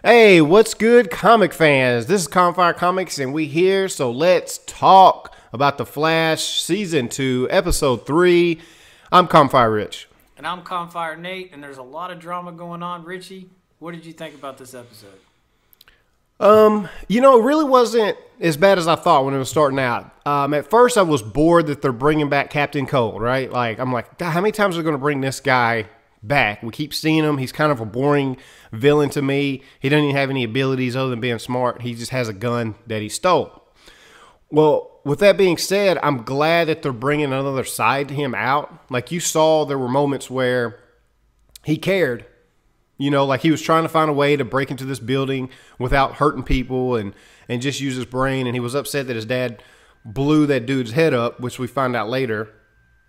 Hey, what's good, comic fans? This is Confire Comics, and we here, so let's talk about The Flash Season 2, Episode 3. I'm Confire Rich. And I'm Confire Nate, and there's a lot of drama going on. Richie, what did you think about this episode? It really wasn't as bad as I thought when it was starting out. At first, I was bored that they're bringing back Captain Cold, right? I'm like, God, how many times are they going to bring this guy back? We keep seeing him. He's kind of a boring villain to me. He doesn't even have any abilities other than being smart. He just has a gun that he stole. Well, with that being said, I'm glad that they're bringing another side to him out. Like you saw, there were moments where he cared. Like he was trying to find a way to break into this building without hurting people and just use his brain. And he was upset that his dad blew that dude's head up, which we find out later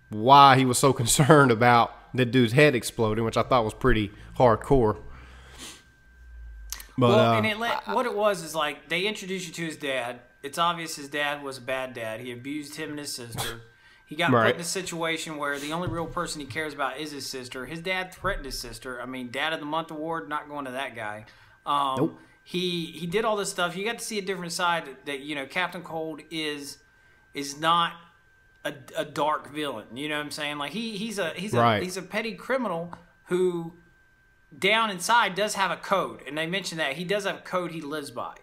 why he was so concerned about that dude's head exploding, which I thought was pretty hardcore. But, what it was is like they introduced you to his dad. It's obvious his dad was a bad dad. He abused him and his sister. He got put in a situation where the only real person he cares about is his sister. His dad threatened his sister. I mean, Dad of the Month award, not going to that guy. Nope. He did all this stuff. You got to see a different side that Captain Cold is not a dark villain. You know what I'm saying? Like he's a petty criminal who down inside does have a code, and they mentioned that he does have a code he lives by.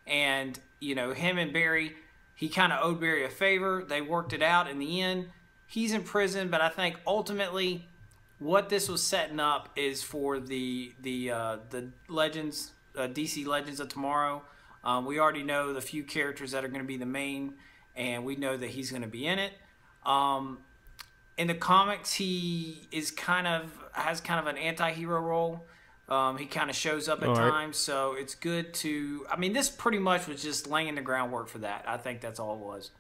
And him and Barry. He kind of owed Barry a favor. They worked it out in the end. He's in prison, but I think ultimately what this was setting up is for the Legends, DC Legends of Tomorrow. We already know the few characters that are going to be the main, and we know that he's going to be in it. In the comics, he has kind of an anti-hero role. He kind of shows up at times, so it's good to... I mean, this pretty much was just laying the groundwork for that. I think that's all it was.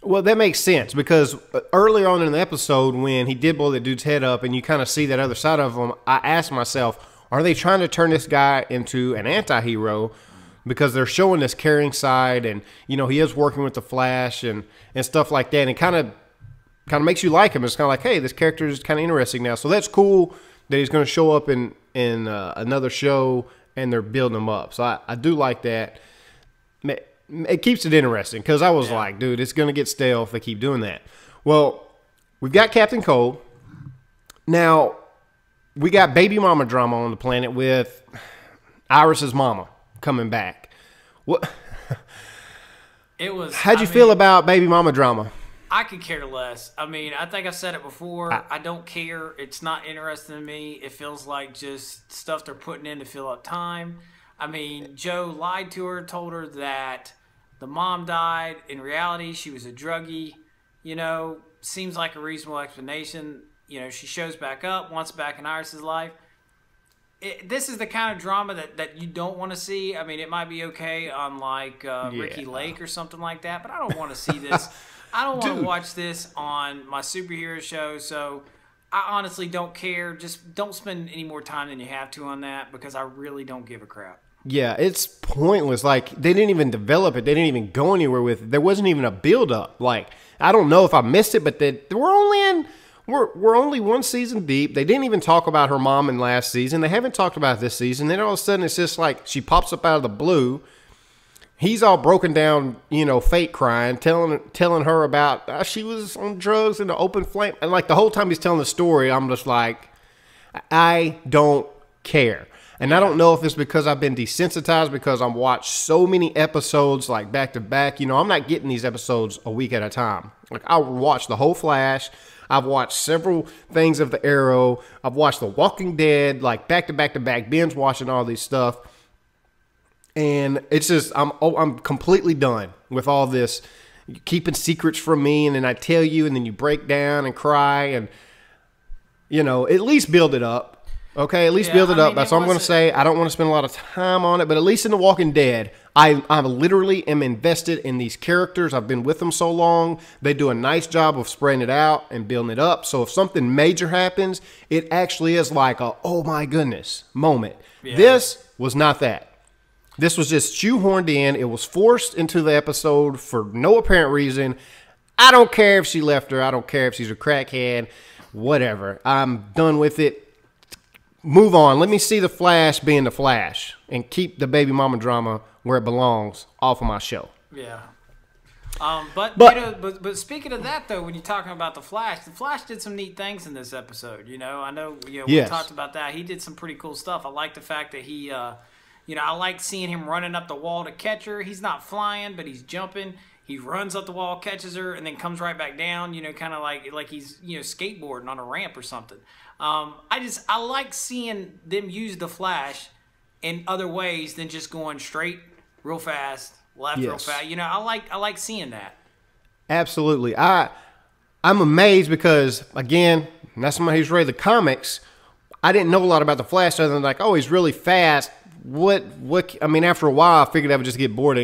Well, that makes sense, because earlier on in the episode, when he did blow that dude's head up, and you kind of see that other side of him, I asked myself, are they trying to turn this guy into an anti-hero? Because they're showing this caring side, and, he is working with the Flash and stuff like that, and it kind of makes you like him. It's kind of like, hey, this character is kind of interesting now. So that's cool that he's going to show up in another show, and they're building him up. So I do like that. It keeps it interesting, because I was like, dude, it's going to get stale if they keep doing that. Well, we've got Captain Cold. Now, we got baby mama drama on the planet with Iris's mama coming back. What? How'd you feel about baby mama drama? I could care less. I mean, I think I've said it before. I don't care. It's not interesting to me. It feels like just stuff they're putting in to fill up time. I mean, Joe lied to her, told her that the mom died. In reality, she was a druggie. Seems like a reasonable explanation. She shows back up, wants back in Iris's life. This is the kind of drama that you don't want to see. I mean, it might be okay on like Ricky Lake or something like that, but I don't want to see this. I don't want to watch this on my superhero show, so I honestly don't care. Just don't spend any more time than you have to on that, because I really don't give a crap. Yeah, it's pointless. Like, they didn't even develop it. They didn't even go anywhere with it. There wasn't even a build-up. Like, I don't know if I missed it, but we're only one season deep. They didn't even talk about her mom in last season. They haven't talked about this season. Then all of a sudden, it's just like she pops up out of the blue. He's all broken down, fake crying, telling her about she was on drugs in the open flame. And like the whole time he's telling the story, I'm just like, I don't care. And I don't know if it's because I've been desensitized because I've watched so many episodes like back to back. I'm not getting these episodes a week at a time. Like I'll watch the whole Flash. I've watched several things of the Arrow. I've watched The Walking Dead, like back to back to back, binge watching all these stuff. And it's just, I'm completely done with all this keeping secrets from me, and then I tell you, and then you break down and cry, and, at least build it up. Okay, at least build it up. That's all I'm going to say. I don't want to spend a lot of time on it, but at least in The Walking Dead, I literally am invested in these characters. I've been with them so long. They do a nice job of spreading it out and building it up. So if something major happens, it actually is like a, oh my goodness moment. Yeah. This was not that. This was just shoehorned in. It was forced into the episode for no apparent reason. I don't care if she left her. I don't care if she's a crackhead. Whatever. I'm done with it. move on. Let me see the Flash being the Flash and keep the baby mama drama where it belongs off of my show. Yeah. But speaking of that though, when you're talking about the Flash did some neat things in this episode. I know we talked about that. He did some pretty cool stuff. I like the fact that he, I like seeing him running up the wall to catch her. He's not flying, but he's jumping. He runs up the wall, catches her, and then comes right back down. Kind of like he's skateboarding on a ramp or something. I like seeing them use the Flash in other ways than just going straight, real fast. Left real fast. I like seeing that. Absolutely. I'm amazed because, again, that's somebody who's read the comics. I didn't know a lot about the Flash other than like, oh, he's really fast. I mean, after a while, I figured I would just get bored.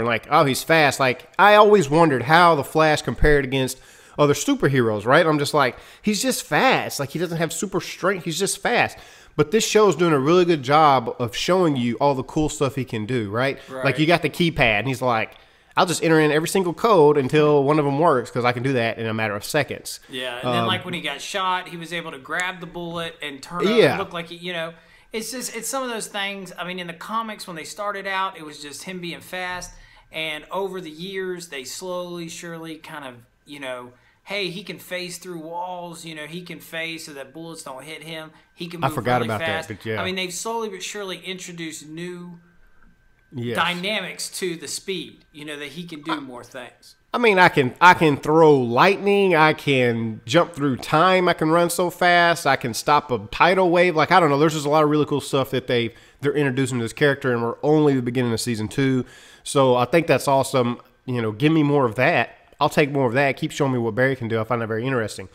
Like, oh, he's fast. Like, I always wondered how the Flash compared against other superheroes, right? I'm just like, he's just fast. Like, he doesn't have super strength. He's just fast. But this show is doing a really good job of showing you all the cool stuff he can do, right? Like, you got the keypad, and he's like, I'll just enter in every single code until one of them works because I can do that in a matter of seconds. Yeah, and then, like, when he got shot, he was able to grab the bullet and turn it and look like it's some of those things. I mean, in the comics, when they started out, it was just him being fast. And over the years, they slowly, surely kind of, hey, he can phase through walls. He can phase so that bullets don't hit him. He can move I forgot really about fast. That, but yeah. I mean, they've slowly but surely introduced new dynamics to the speed, that he can do more things. I mean, I can throw lightning. I can jump through time. I can run so fast. I can stop a tidal wave. Like, I don't know. There's just a lot of really cool stuff that they're introducing to this character, and we're only the beginning of season 2. So I think that's awesome. Give me more of that. I'll take more of that. Keep showing me what Barry can do. I find that very interesting.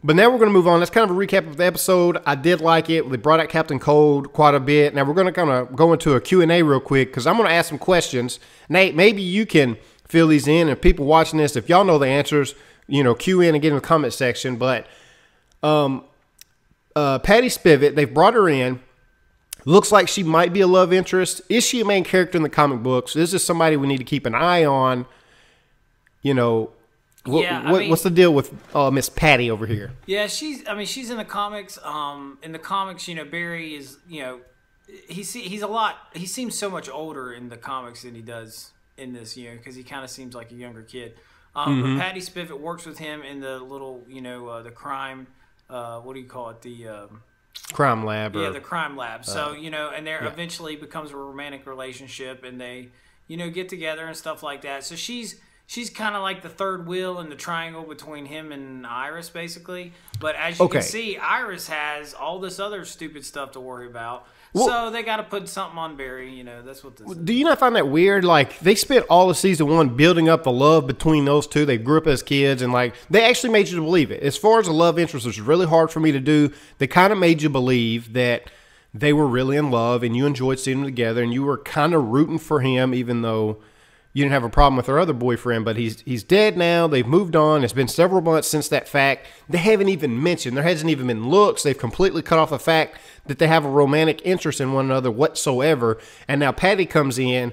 But now we're going to move on. That's kind of a recap of the episode. I did like it. They brought out Captain Cold quite a bit. Now we're going to kind of go into a Q&A real quick because I'm going to ask some questions. Nate, maybe you can fill these in. And people watching this, if y'all know the answers, cue in and get in the comment section. But Patty Spivot, they've brought her in. Looks like she might be a love interest. Is she a main character in the comic books? Is this somebody we need to keep an eye on? What's the deal with Miss Patty over here? Yeah, she's in the comics. In the comics, Barry is, he seems so much older in the comics than he does in this, because he kind of seems like a younger kid. But Patty Spivot works with him in the little, the crime, what do you call it? The crime lab. The crime lab. So, and there eventually becomes a romantic relationship, and they, get together and stuff like that. So she's kind of like the third wheel in the triangle between him and Iris, basically. But as you can see, Iris has all this other stupid stuff to worry about. Well, so they got to put something on Barry. That's what this is. Do you not find that weird? Like, they spent all of season 1 building up the love between those two. They grew up as kids, and, like, they actually made you believe it. As far as the love interest, which was really hard for me to do, they kind of made you believe that they were really in love, and you enjoyed seeing them together, and you were kind of rooting for him, even though you didn't have a problem with her other boyfriend, but he's dead now. They've moved on. It's been several months since that fact. They haven't even mentioned. There hasn't even been looks. They've completely cut off the fact that they have a romantic interest in one another whatsoever. And now Patty comes in,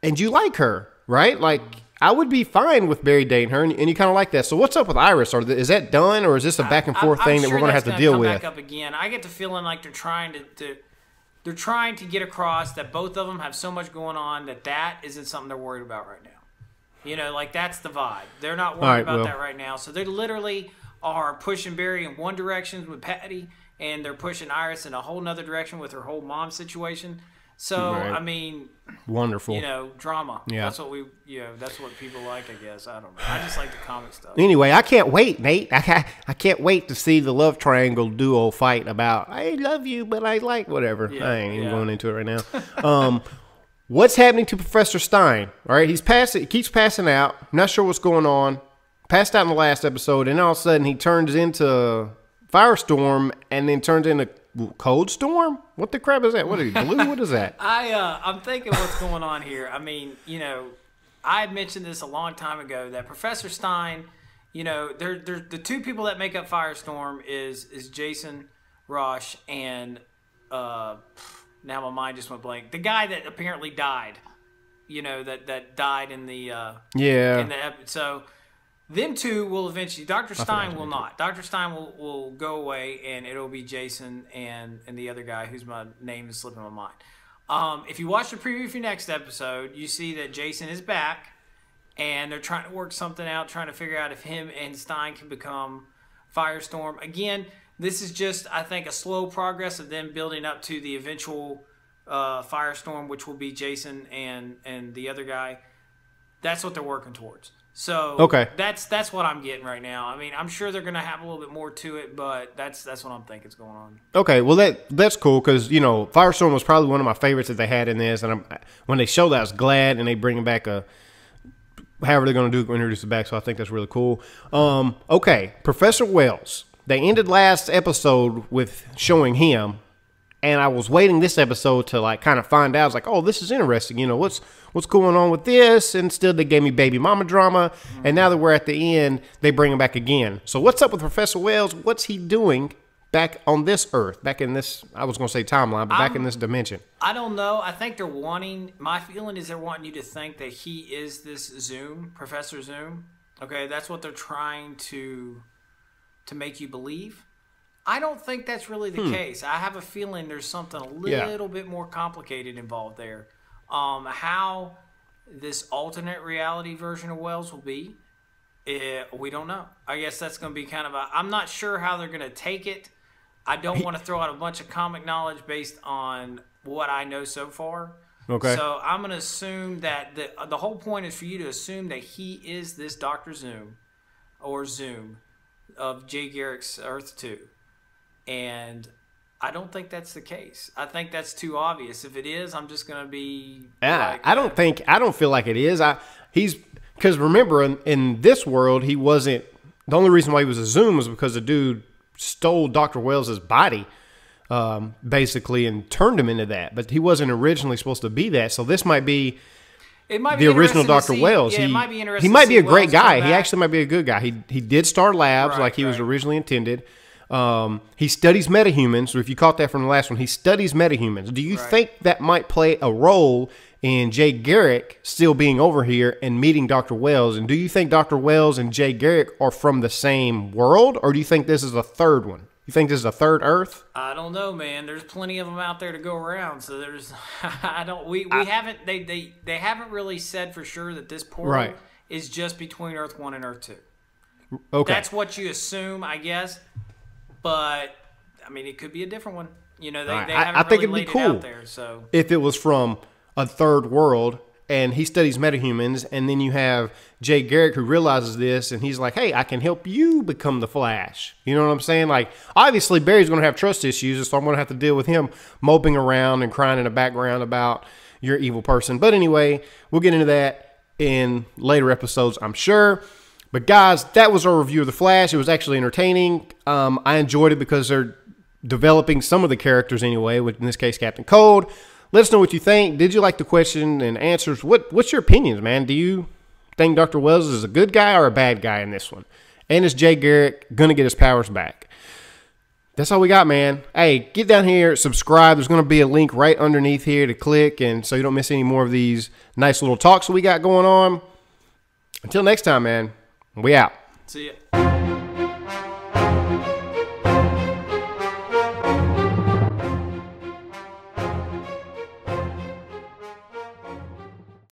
and you like her, right? Like, I would be fine with Barry dating her, and you kind of like that. So what's up with Iris? Is that done, or is this a back and forth thing that we're going to have to deal with? Back up again. I get the feeling like they're trying They're trying to get across that both of them have so much going on that isn't something they're worried about right now. Like, that's the vibe. They're not worried about that right now. So they literally are pushing Barry in one direction with Patty, and they're pushing Iris in a whole nother direction with her whole mom situation. So, I mean, wonderful. Drama. Yeah. That's what that's what people like, I guess. I don't know. I just like the comic stuff. Anyway, I can't wait, Nate. I can't wait to see the love triangle duo fight about, I love you, but I like whatever. Yeah, I ain't even going into it right now. What's happening to Professor Stein? All right, he keeps passing out. Not sure what's going on. Passed out in the last episode, and all of a sudden he turns into Firestorm, and then turns into Cold Storm? What the crap is that? What are you, blue? What is that? I'm thinking what's going on here. I mean, I had mentioned this a long time ago that Professor Stein, they're the two people that make up Firestorm is Jason Roche and now my mind just went blank. The guy that apparently died, that died in the in the episode. So them two will eventually. Dr. Stein will not. Dr. Stein will go away, and it'll be Jason and the other guy whose my name is slipping my mind. If you watch the preview for next episode, you see that Jason is back, and they're trying to work something out, trying to figure out if him and Stein can become Firestorm. Again, this is just, I think, a slow progress of them building up to the eventual Firestorm, which will be Jason and the other guy. That's what they're working towards. So okay, that's what I'm getting right now. I mean, I'm sure they're going to have a little bit more to it, but that's what I'm thinking is going on. Okay, well that's cool because Firestorm was probably one of my favorites that they had in this, and when they showed that, I was glad, and they bring back however they're going to introduce it back. So I think that's really cool. Okay, Professor Wells. They ended last episode with showing him, and I was waiting this episode to kind of find out. I was like, oh, this is interesting. What's going on with this? Instead, they gave me baby mama drama, and now that we're at the end, they bring him back again. So what's up with Professor Wells? What's he doing back on this Earth, back in this, I was going to say timeline, but back in this dimension? I don't know. I think they're my feeling is they're wanting you to think that he is this Zoom, Professor Zoom. Okay, that's what they're trying to make you believe. I don't think that's really the case. I have a feeling there's something a little bit more complicated involved there. How this alternate reality version of Wells will be, we don't know. I guess that's going to be kind of I'm not sure how they're going to take it. I don't want to throw out a bunch of comic knowledge based on what I know so far. Okay. So I'm going to assume that the whole point is for you to assume that he is this Dr. Zoom or Zoom of Jay Garrick's Earth 2. And I don't think that's the case. I think that's too obvious. If it is, I'm just going to be I don't feel like it is. Because remember, in this world, he wasn't, the only reason why he was a Zoom was because the dude stole Dr. Wells' body, basically, and turned him into that. But he wasn't originally supposed to be that. So this might be the original Dr. Wells. Yeah, he might be interesting. He might be a great guy. He actually might be a good guy. He did start labs like he was originally intended. He studies metahumans. So if you caught that from the last one, he studies metahumans. Do you think that might play a role in Jay Garrick still being over here and meeting Dr. Wells? And do you think Dr. Wells and Jay Garrick are from the same world, or do you think this is a third one? You think this is a third Earth? I don't know, man. There's plenty of them out there to go around. So there's, they haven't really said for sure that this portal is just between Earth 1 and Earth 2. Okay. That's what you assume, I guess. But I mean, it could be a different one. They haven't really laid it out there. So if it was from a third world and he studies metahumans, and then you have Jay Garrick who realizes this, and he's like, hey, I can help you become the Flash. You know what I'm saying? Like, obviously, Barry's going to have trust issues, so I'm going to have to deal with him moping around and crying in the background about you're an evil person. But anyway, we'll get into that in later episodes, I'm sure. But guys, that was our review of The Flash. It was actually entertaining. I enjoyed it because they're developing some of the characters anyway, with, in this case, Captain Cold. Let us know what you think. Did you like the question and answers? What's your opinions, man? Do you think Dr. Wells is a good guy or a bad guy in this one? And is Jay Garrick going to get his powers back? That's all we got, man. Hey, get down here, subscribe. There's going to be a link right underneath here to click, and so you don't miss any more of these nice little talks that we got going on. Until next time, man. We out. See ya.